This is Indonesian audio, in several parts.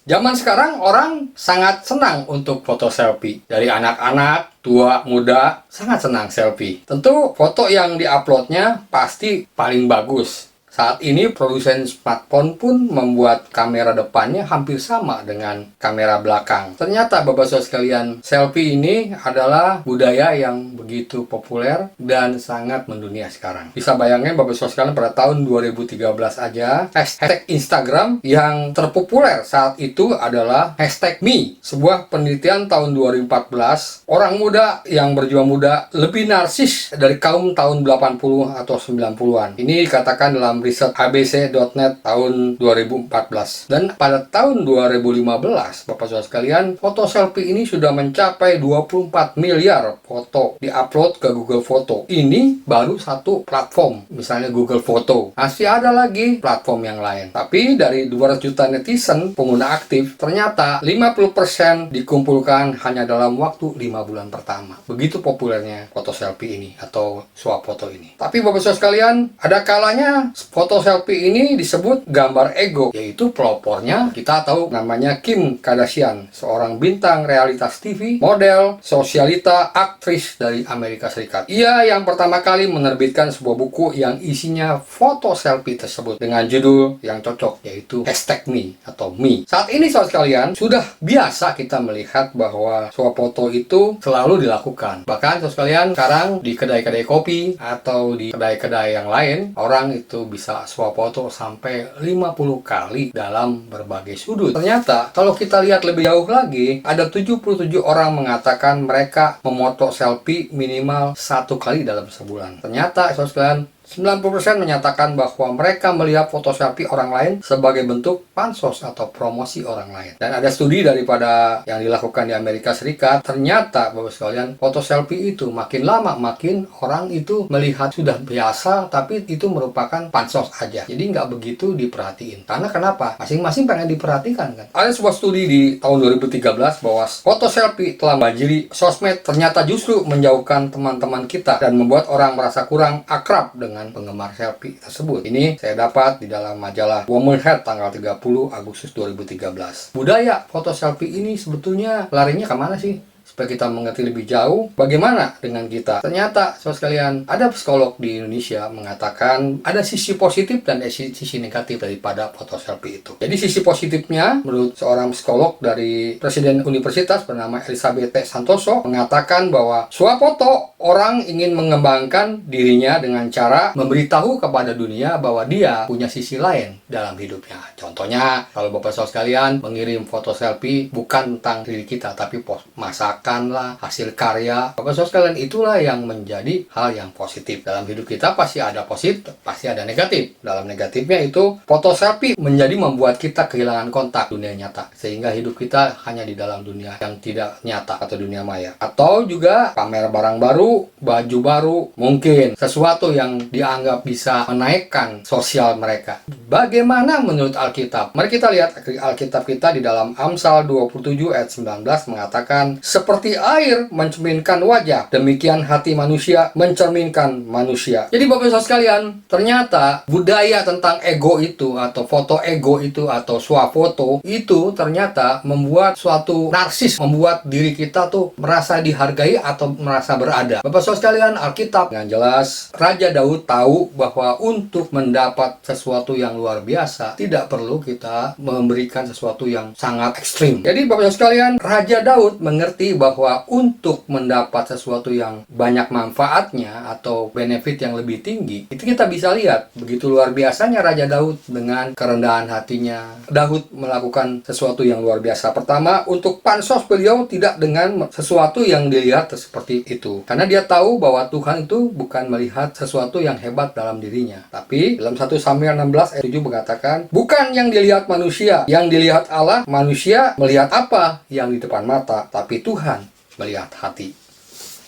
Zaman sekarang orang sangat senang untuk foto selfie. Dari anak-anak, tua, muda, sangat senang selfie. Tentu foto yang diuploadnya pasti paling bagus. Saat ini produsen smartphone pun membuat kamera depannya hampir sama dengan kamera belakang. Ternyata Bapak Saudara sekalian, selfie ini adalah budaya yang begitu populer dan sangat mendunia sekarang. Bisa bayangin Bapak Saudara sekalian, pada tahun 2013 aja, hashtag Instagram yang terpopuler saat itu adalah hashtag me. Sebuah penelitian tahun 2014, orang muda yang berjiwa muda lebih narsis dari kaum tahun 80 atau 90-an. Ini dikatakan dalam riset abc.net tahun 2014. Dan pada tahun 2015, Bapak Saudara sekalian, foto selfie ini sudah mencapai 24 miliar foto diupload ke Google Foto. Ini baru satu platform, misalnya Google Foto. Masih ada lagi platform yang lain. Tapi dari 200 juta netizen pengguna aktif, ternyata 50% dikumpulkan hanya dalam waktu 5 bulan pertama. Begitu populernya foto selfie ini atau swap foto ini. Tapi Bapak Saudara sekalian, ada kalanya foto selfie ini disebut gambar ego, yaitu pelopornya kita tahu namanya Kim Kardashian, seorang bintang realitas TV, model, sosialita, aktris dari Amerika Serikat. Ia yang pertama kali menerbitkan sebuah buku yang isinya foto selfie tersebut dengan judul yang cocok, yaitu hashtag me atau me. Saat ini saudara sekalian, sudah biasa kita melihat bahwa swap foto itu selalu dilakukan. Bahkan saudara sekalian, sekarang di kedai-kedai kopi atau di kedai-kedai yang lain, orang itu bisa swap foto sampai 50 kali dalam berbagai sudut. Ternyata kalau kita lihat lebih jauh lagi, ada 77 orang mengatakan mereka memoto selfie minimal 1 kali dalam sebulan. Ternyata saudara sekalian, 90% menyatakan bahwa mereka melihat foto selfie orang lain sebagai bentuk pansos atau promosi orang lain. Dan ada studi daripada yang dilakukan di Amerika Serikat, ternyata Bapak sekalian, foto selfie itu makin lama makin orang itu melihat sudah biasa, tapi itu merupakan pansos aja. Jadi nggak begitu diperhatiin. Karena kenapa? Masing-masing pengen diperhatikan kan. Ada sebuah studi di tahun 2013 bahwa foto selfie telah membanjiri sosmed ternyata justru menjauhkan teman-teman kita dan membuat orang merasa kurang akrab dengan penggemar selfie tersebut. Ini saya dapat di dalam majalah Woman Health tanggal 30 Agustus 2013. Budaya foto selfie ini sebetulnya larinya kemana sih? Supaya kita mengerti lebih jauh bagaimana dengan kita. Ternyata saudara sekalian, ada psikolog di Indonesia mengatakan ada sisi positif dan sisi negatif daripada foto selfie itu. Jadi sisi positifnya menurut seorang psikolog dari Presiden Universitas bernama Elizabeth T. Santoso mengatakan bahwa swap foto orang ingin mengembangkan dirinya dengan cara memberitahu kepada dunia bahwa dia punya sisi lain dalam hidupnya. Contohnya, kalau Bapak Saudara sekalian mengirim foto selfie bukan tentang diri kita tapi masakan lah, hasil karya. Bapak Saudara sekalian, itulah yang menjadi hal yang positif. Dalam hidup kita pasti ada positif, pasti ada negatif. Dalam negatifnya itu foto selfie menjadi membuat kita kehilangan kontak dunia nyata, sehingga hidup kita hanya di dalam dunia yang tidak nyata atau dunia maya. Atau juga pamer barang baru, baju baru, mungkin sesuatu yang dianggap bisa menaikkan sosial mereka. Bagaimana menurut Alkitab? Mari kita lihat Alkitab kita di dalam Amsal 27 ayat 19 mengatakan, seperti air mencerminkan wajah, demikian hati manusia mencerminkan manusia. Jadi Bapak Saudara sekalian, ternyata budaya tentang ego itu atau foto ego itu atau swap foto itu ternyata membuat suatu narsis, membuat diri kita tuh merasa dihargai atau merasa berada. Bapak Saudara sekalian, Alkitab dengan jelas Raja Daud tahu bahwa untuk mendapat sesuatu yang luar biasa tidak perlu kita memberikan sesuatu yang sangat ekstrim. Jadi Bapak Saudara sekalian, Raja Daud mengerti bahwa untuk mendapat sesuatu yang banyak manfaatnya atau benefit yang lebih tinggi, itu kita bisa lihat begitu luar biasanya Raja Daud dengan kerendahan hatinya. Daud melakukan sesuatu yang luar biasa. Pertama, untuk pansos beliau tidak dengan sesuatu yang dilihat seperti itu, karena dia tahu bahwa Tuhan itu bukan melihat sesuatu yang hebat dalam dirinya. Tapi dalam 1 Samuel 16 ayat 7 mengatakan, bukan yang dilihat manusia, yang dilihat Allah. Manusia melihat apa yang di depan mata, tapi Tuhan melihat hati.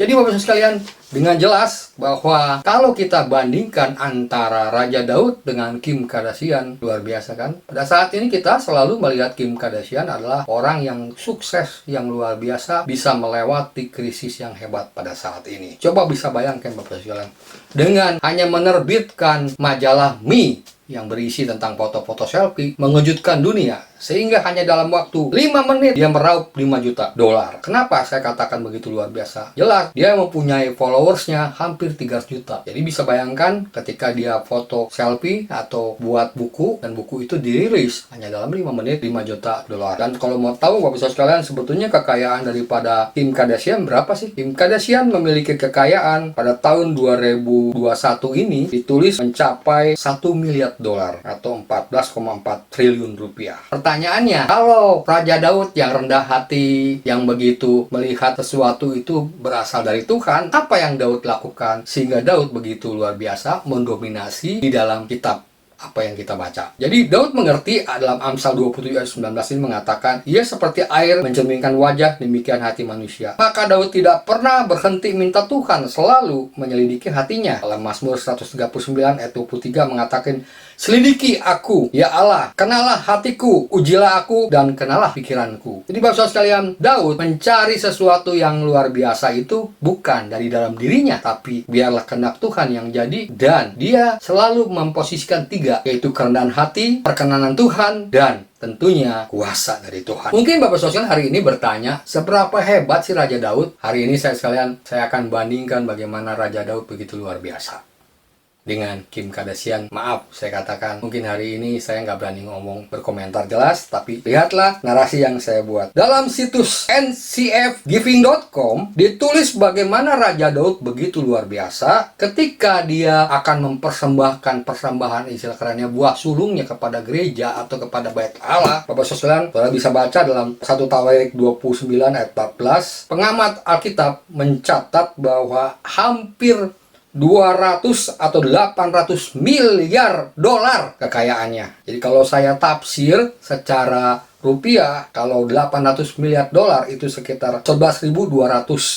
Jadi Bapak Saudara sekalian, dengan jelas bahwa kalau kita bandingkan antara Raja Daud dengan Kim Kardashian, luar biasa kan? Pada saat ini kita selalu melihat Kim Kardashian adalah orang yang sukses, yang luar biasa, bisa melewati krisis yang hebat pada saat ini. Coba bisa bayangkan Bapak sekalian, dengan hanya menerbitkan majalah Me yang berisi tentang foto-foto selfie, mengejutkan dunia. Sehingga hanya dalam waktu 5 menit dia meraup 5 juta dolar. Kenapa saya katakan begitu luar biasa? Jelas, dia mempunyai followersnya hampir 300 juta. Jadi bisa bayangkan ketika dia foto selfie atau buat buku, dan buku itu dirilis hanya dalam 5 menit 5 juta dolar. Dan kalau mau tahu Bapak Ibu sekalian, sebetulnya kekayaan daripada Kim Kardashian berapa sih? Kim Kardashian memiliki kekayaan pada tahun 2021 ini ditulis mencapai 1 miliar dolar atau 14,4 triliun rupiah. Pertanyaannya, kalau Raja Daud yang rendah hati, yang begitu melihat sesuatu itu berasal dari Tuhan, apa yang Daud lakukan sehingga Daud begitu luar biasa mendominasi di dalam kitab apa yang kita baca? Jadi Daud mengerti dalam Amsal 27 ayat 19 ini mengatakan, ia seperti air mencerminkan wajah, demikian hati manusia. Maka Daud tidak pernah berhenti minta Tuhan, selalu menyelidiki hatinya. Dalam Mazmur 139 ayat 23 mengatakan, selidiki aku, ya Allah, kenalah hatiku, ujilah aku, dan kenalah pikiranku. Jadi Bapak sekalian, Daud mencari sesuatu yang luar biasa itu bukan dari dalam dirinya, tapi biarlah kehendak Tuhan yang jadi, dan dia selalu memposisikan 3, yaitu kerendahan hati, perkenanan Tuhan, dan tentunya kuasa dari Tuhan. Mungkin Bapak sekalian hari ini bertanya, seberapa hebat sih Raja Daud? Hari ini saya akan bandingkan bagaimana Raja Daud begitu luar biasa dengan Kim Kardashian. Maaf, saya katakan mungkin hari ini saya nggak berani ngomong berkomentar jelas, tapi lihatlah narasi yang saya buat. Dalam situs ncfgiving.com ditulis bagaimana Raja Daud begitu luar biasa ketika dia akan mempersembahkan persembahan, istilah kerennya buah sulungnya kepada gereja atau kepada bait Allah. Bapak sekalian, saudara bisa baca dalam 1 Tawarik 29 ayat 14. Pengamat Alkitab mencatat bahwa hampir 200 atau 800 miliar dolar kekayaannya. Jadi kalau saya tafsir secara rupiah, kalau 800 miliar dolar itu sekitar 11.200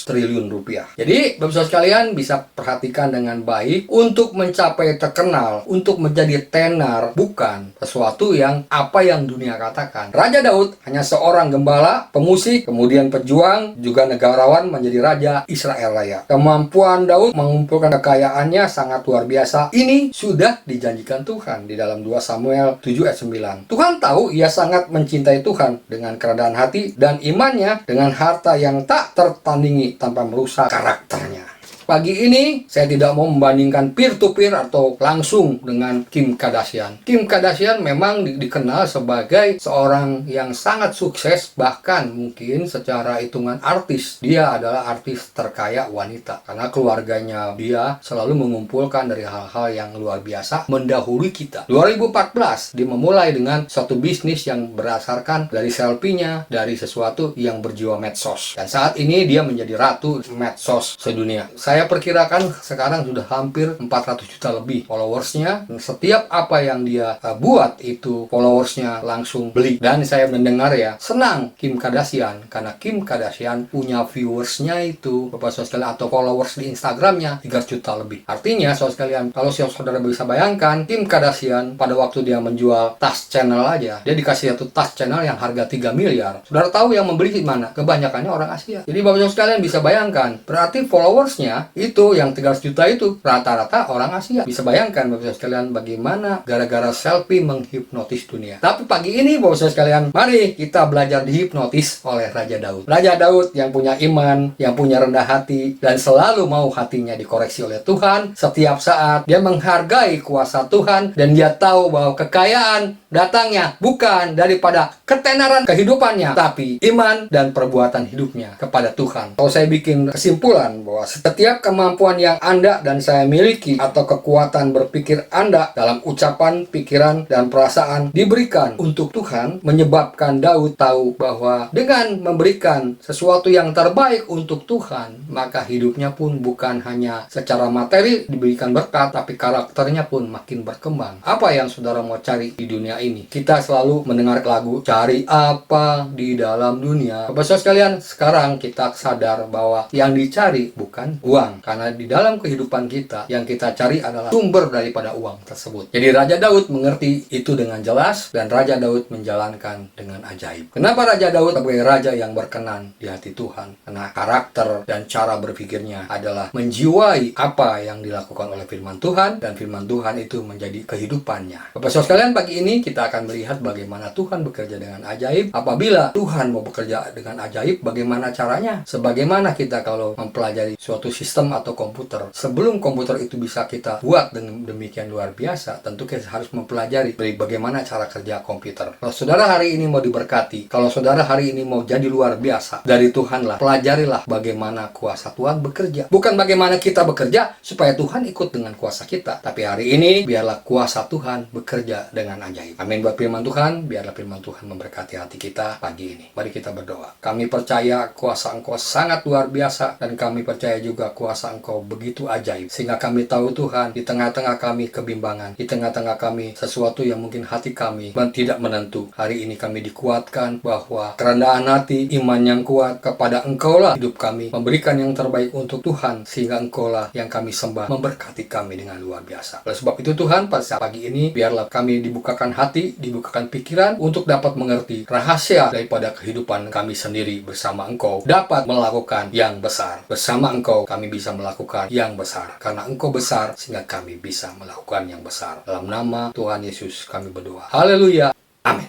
triliun rupiah. Jadi Bapak sekalian bisa perhatikan dengan baik, untuk mencapai terkenal, untuk menjadi tenar, bukan sesuatu yang apa yang dunia katakan. Raja Daud hanya seorang gembala, pemusik, kemudian pejuang, juga negarawan, menjadi raja Israel Raya. Kemampuan Daud mengumpulkan kekayaannya sangat luar biasa. Ini sudah dijanjikan Tuhan di dalam 2 Samuel 7 ayat 9. Tuhan tahu ia sangat mencintai Tuhan dengan kerendahan hati dan imannya dengan harta yang tak tertandingi tanpa merusak karakternya. Pagi ini saya tidak mau membandingkan peer-to-peer atau langsung dengan Kim Kardashian. Kim Kardashian memang dikenal sebagai seorang yang sangat sukses, bahkan mungkin secara hitungan artis. Dia adalah artis terkaya wanita karena keluarganya dia selalu mengumpulkan dari hal-hal yang luar biasa mendahului kita. 2014 dia memulai dengan suatu bisnis yang berdasarkan dari selfie-nya, dari sesuatu yang berjiwa medsos. Dan saat ini dia menjadi ratu medsos sedunia. Saya perkirakan sekarang sudah hampir 400 juta lebih followersnya. Setiap apa yang dia buat itu followersnya langsung beli. Dan saya mendengar ya, senang Kim Kardashian karena Kim Kardashian punya viewersnya itu, Bapak Saudara sekalian, atau followers di Instagramnya 300 juta lebih. Artinya Saudara sekalian, kalau saudara bisa bayangkan, Kim Kardashian pada waktu dia menjual tas channel aja, dia dikasih satu tas channel yang harga 3 miliar. Saudara tahu yang membeli di mana? Kebanyakannya orang Asia. Jadi Bapak Saudara sekalian bisa bayangkan, berarti followersnya itu yang 300 juta itu rata-rata orang Asia. Bisa bayangkan Bapak sekalian bagaimana gara-gara selfie menghipnotis dunia. Tapi pagi ini Bapak sekalian, mari kita belajar dihipnotis oleh Raja Daud. Raja Daud yang punya iman, yang punya rendah hati, dan selalu mau hatinya dikoreksi oleh Tuhan. Setiap saat dia menghargai kuasa Tuhan, dan dia tahu bahwa kekayaan datangnya bukan daripada ketenaran kehidupannya, tapi iman dan perbuatan hidupnya kepada Tuhan. Kalau saya bikin kesimpulan bahwa setiap kemampuan yang Anda dan saya miliki atau kekuatan berpikir Anda dalam ucapan, pikiran, dan perasaan diberikan untuk Tuhan, menyebabkan Daud tahu bahwa dengan memberikan sesuatu yang terbaik untuk Tuhan, maka hidupnya pun bukan hanya secara materi diberikan berkat, tapi karakternya pun makin berkembang. Apa yang saudara mau cari di dunia ini? Kita selalu mendengar lagu cari apa di dalam dunia. Bapak sekalian, sekarang kita sadar bahwa yang dicari bukan uang. uang, karena di dalam kehidupan kita yang kita cari adalah sumber daripada uang tersebut. Jadi Raja Daud mengerti itu dengan jelas, dan Raja Daud menjalankan dengan ajaib. Kenapa Raja Daud sebagai raja yang berkenan di hati Tuhan? Karena karakter dan cara berpikirnya adalah menjiwai apa yang dilakukan oleh firman Tuhan, dan firman Tuhan itu menjadi kehidupannya. Bapak Saudara sekalian, pagi ini kita akan melihat bagaimana Tuhan bekerja dengan ajaib. Apabila Tuhan mau bekerja dengan ajaib, bagaimana caranya? Sebagaimana kita kalau mempelajari suatu sistem atau komputer, sebelum komputer itu bisa kita buat dengan demikian luar biasa, tentu kita harus mempelajari bagaimana cara kerja komputer. Kalau saudara hari ini mau diberkati, kalau saudara hari ini mau jadi luar biasa dari Tuhanlah, pelajarilah bagaimana kuasa Tuhan bekerja. Bukan bagaimana kita bekerja supaya Tuhan ikut dengan kuasa kita, tapi hari ini biarlah kuasa Tuhan bekerja dengan ajaib. Amin. Buat firman Tuhan, biarlah firman Tuhan memberkati hati kita pagi ini. Mari kita berdoa. Kami percaya kuasa Engkau sangat luar biasa, dan kami percaya juga kuasa Engkau begitu ajaib, sehingga kami tahu Tuhan, di tengah-tengah kami kebimbangan, di tengah-tengah kami sesuatu yang mungkin hati kami tidak menentu. Hari ini kami dikuatkan bahwa kerendahan hati, iman yang kuat kepada Engkau-lah hidup kami, memberikan yang terbaik untuk Tuhan, sehingga Engkau-lah yang kami sembah, memberkati kami dengan luar biasa. Oleh sebab itu Tuhan, pada saat pagi ini biarlah kami dibukakan hati, dibukakan pikiran untuk dapat mengerti rahasia daripada kehidupan kami sendiri bersama Engkau, dapat melakukan yang besar. Bersama Engkau kami bisa melakukan yang besar, karena Engkau besar sehingga kami bisa melakukan yang besar. Dalam nama Tuhan Yesus kami berdoa. Haleluya. Amin.